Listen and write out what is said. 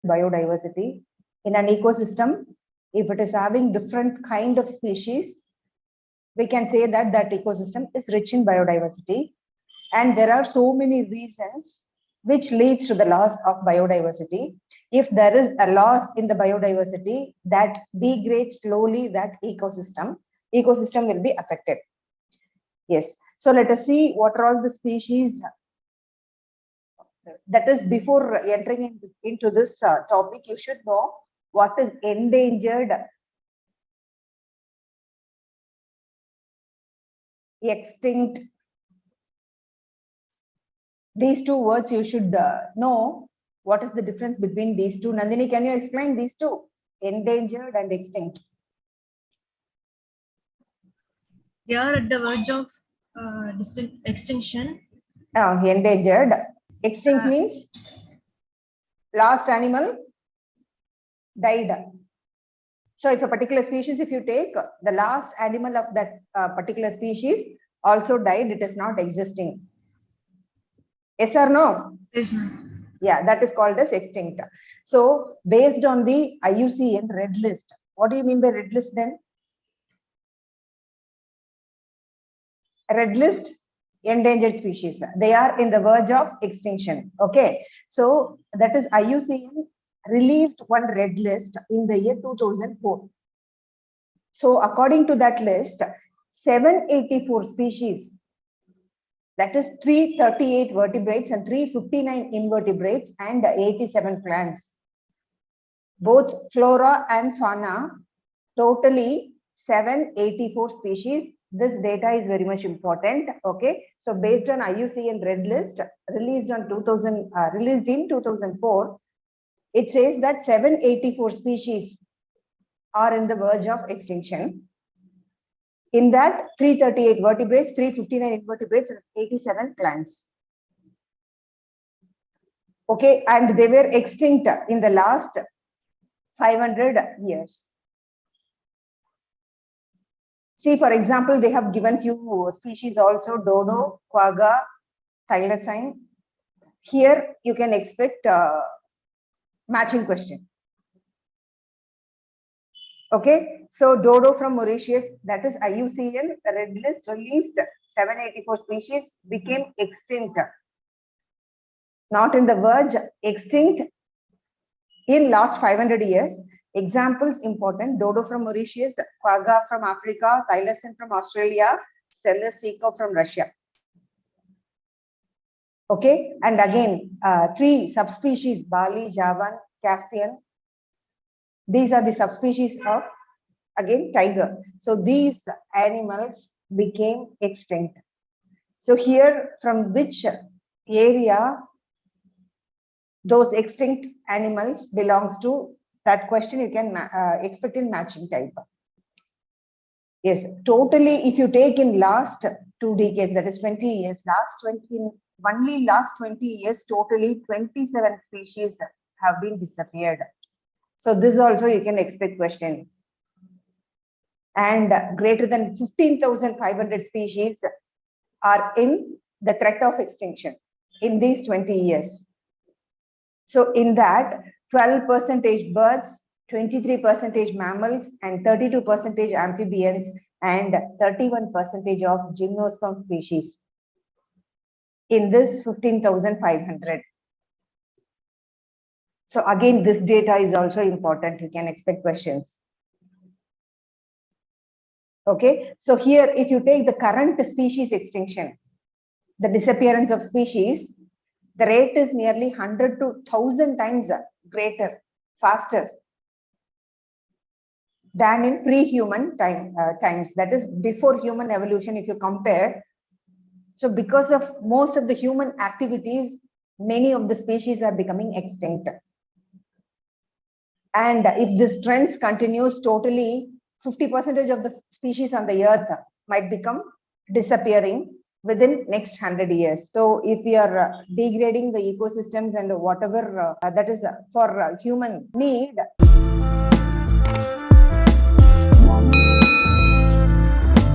biodiversity. In an ecosystem, if it is having different kind of species, we can say that that ecosystem is rich in biodiversity. And there are so many reasons which leads to the loss of biodiversity. If there is a loss in the biodiversity, that degrades slowly that ecosystem will be affected. Yes. So let us see what are all the species. That is, before entering into this topic, you should know what is endangered, extinct. These two words you should know what is the difference between these two. Nandini, can you explain these two, endangered and extinct? They are at the verge of extinction. Endangered. Extinct means last animal died. So if a particular species, if you take the last animal of that particular species also died, it is not existing. Yes or no? Yes, ma'am. Yeah, that is called as extinct. So based on the IUCN red list, what do you mean by red list then? Red list, endangered species. They are in the verge of extinction. Okay. So that is IUCN released one red list in the year 2004. So according to that list, 784 species, that is 338 vertebrates and 359 invertebrates and 87 plants, both flora and fauna, totally 784 species. This data is very much important. Okay, so based on IUCN red list released in 2004, it says that 784 species are in the verge of extinction. In that, 338 vertebrates, 359 invertebrates, and 87 plants. Okay, and they were extinct in the last 500 years. See, for example, they have given few species also: dodo, quagga, thylacine. Here you can expect matching question. Okay, so dodo from Mauritius, that is IUCN red list released, 784 species became extinct. Not in the verge, extinct in last 500 years. Examples important: dodo from Mauritius, quagga from Africa, thylacine from Australia, Steller seco from Russia. Okay, and again, 3 subspecies: Bali, Javan, Caspian. These are the subspecies of, again, tiger. So these animals became extinct. So here, from which area those extinct animals belongs to, that question you can expect in matching type. Yes, totally, if you take in last 2 decades, that is 20 years, only last 20 years, totally 27 species have been disappeared. So this also you can expect question. And greater than 15,500 species are in the threat of extinction in these 20 years. So in that, 12% birds, 23% mammals, and 32% amphibians, and 31% of gymnosperm species in this 15,500. So again, this data is also important. You can expect questions. Okay, so here, if you take the current species extinction, the disappearance of species, the rate is nearly 100 to 1,000 times greater, faster than in pre-human times. That is before human evolution, if you compare. So because of most of the human activities, many of the species are becoming extinct. And if this trend continues, totally 50% of the species on the earth might become disappearing within next 100 years. So if we are degrading the ecosystems and whatever that is for human need,